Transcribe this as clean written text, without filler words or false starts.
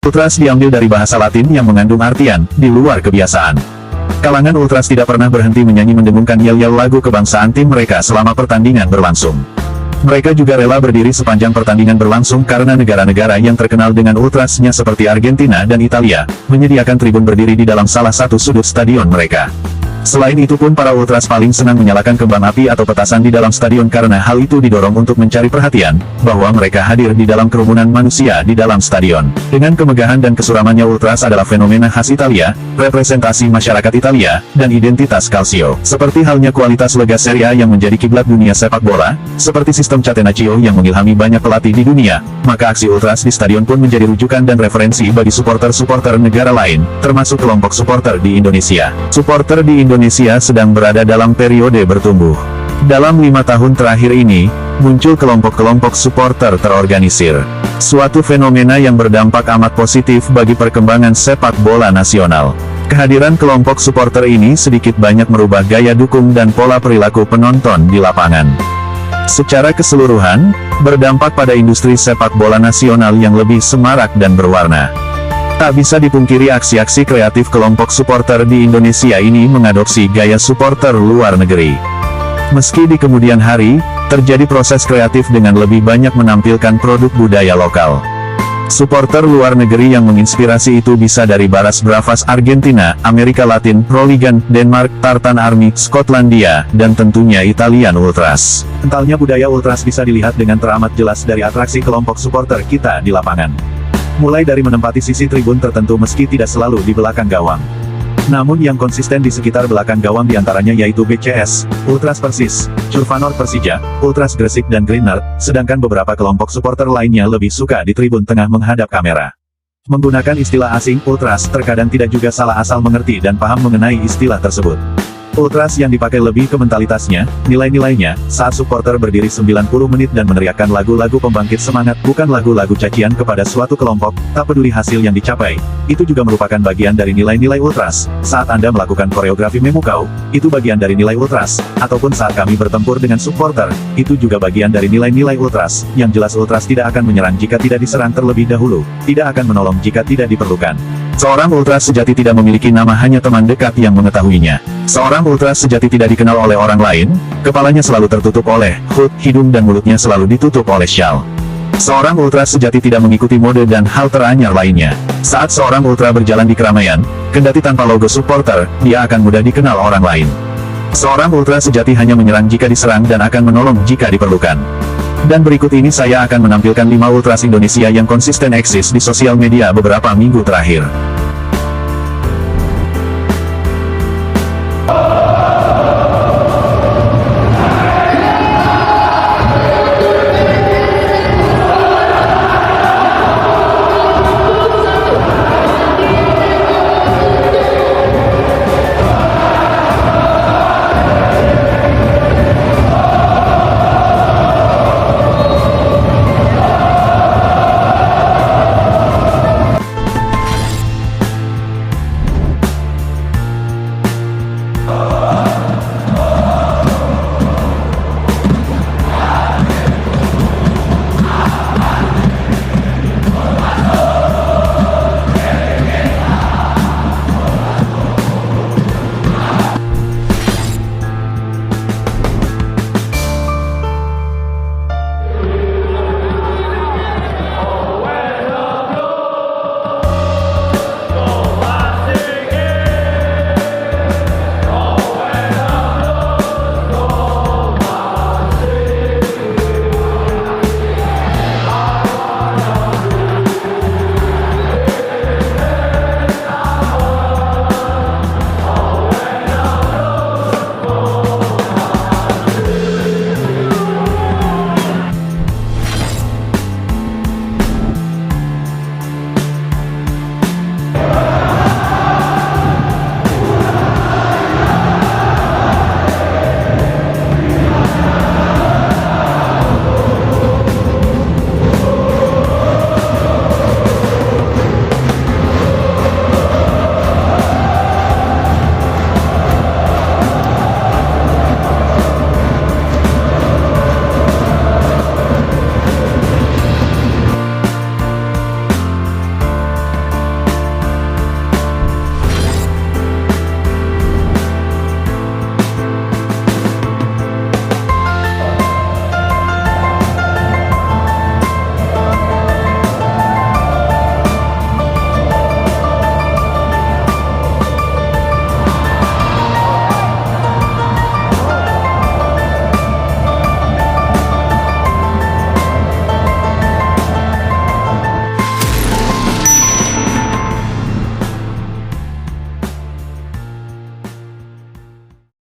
Ultras diambil dari bahasa Latin yang mengandung artian, di luar kebiasaan. Kalangan Ultras tidak pernah berhenti menyanyi mendengungkan yel-yel lagu kebangsaan tim mereka selama pertandingan berlangsung. Mereka juga rela berdiri sepanjang pertandingan berlangsung karena negara-negara yang terkenal dengan Ultrasnya seperti Argentina dan Italia, menyediakan tribun berdiri di dalam salah satu sudut stadion mereka. Selain itu pun para Ultras paling senang menyalakan kembang api atau petasan di dalam stadion karena hal itu didorong untuk mencari perhatian, bahwa mereka hadir di dalam kerumunan manusia di dalam stadion. Dengan kemegahan dan kesuramannya Ultras adalah fenomena khas Italia, representasi masyarakat Italia, dan identitas Calcio. Seperti halnya kualitas Lega Serie A yang menjadi kiblat dunia sepak bola, seperti sistem Catenaccio yang mengilhami banyak pelatih di dunia, maka aksi Ultras di stadion pun menjadi rujukan dan referensi bagi supporter-supporter negara lain, termasuk kelompok supporter di Indonesia. Supporter di Indonesia sedang berada dalam periode bertumbuh. Dalam 5 tahun terakhir ini, muncul kelompok-kelompok supporter terorganisir. Suatu fenomena yang berdampak amat positif bagi perkembangan sepak bola nasional. Kehadiran kelompok supporter ini sedikit banyak merubah gaya dukung dan pola perilaku penonton di lapangan. Secara keseluruhan, berdampak pada industri sepak bola nasional yang lebih semarak dan berwarna. Tak bisa dipungkiri aksi-aksi kreatif kelompok supporter di Indonesia ini mengadopsi gaya supporter luar negeri. Meski di kemudian hari, terjadi proses kreatif dengan lebih banyak menampilkan produk budaya lokal. Supporter luar negeri yang menginspirasi itu bisa dari Baras Bravas Argentina, Amerika Latin, Roligan, Denmark, Tartan Army, Skotlandia, dan tentunya Italian Ultras. Kentalnya budaya Ultras bisa dilihat dengan teramat jelas dari atraksi kelompok supporter kita di lapangan. Mulai dari menempati sisi tribun tertentu meski tidak selalu di belakang gawang. Namun yang konsisten di sekitar belakang gawang diantaranya yaitu BCS, Ultras Persis, Curvanor Persija, Ultras Gresik dan Greener, sedangkan beberapa kelompok supporter lainnya lebih suka di tribun tengah menghadap kamera. Menggunakan istilah asing, Ultras terkadang tidak juga salah asal mengerti dan paham mengenai istilah tersebut. Ultras yang dipakai lebih ke mentalitasnya, nilai-nilainya, saat supporter berdiri 90 menit dan meneriakkan lagu-lagu pembangkit semangat, bukan lagu-lagu cacian kepada suatu kelompok, tak peduli hasil yang dicapai. Itu juga merupakan bagian dari nilai-nilai Ultras. Saat Anda melakukan koreografi memukau, itu bagian dari nilai Ultras. Ataupun saat kami bertempur dengan supporter, itu juga bagian dari nilai-nilai Ultras. Yang jelas Ultras tidak akan menyerang jika tidak diserang terlebih dahulu, tidak akan menolong jika tidak diperlukan. Seorang Ultras sejati tidak memiliki nama, hanya teman dekat yang mengetahuinya. Seorang Ultras sejati tidak dikenal oleh orang lain, kepalanya selalu tertutup oleh hood, hidung dan mulutnya selalu ditutup oleh syal. Seorang Ultras sejati tidak mengikuti mode dan hal teranyar lainnya. Saat seorang Ultra berjalan di keramaian, kendati tanpa logo supporter, dia akan mudah dikenal orang lain. Seorang Ultras sejati hanya menyerang jika diserang dan akan menolong jika diperlukan. Dan berikut ini saya akan menampilkan 5 Ultras Indonesia yang konsisten eksis di sosial media beberapa minggu terakhir.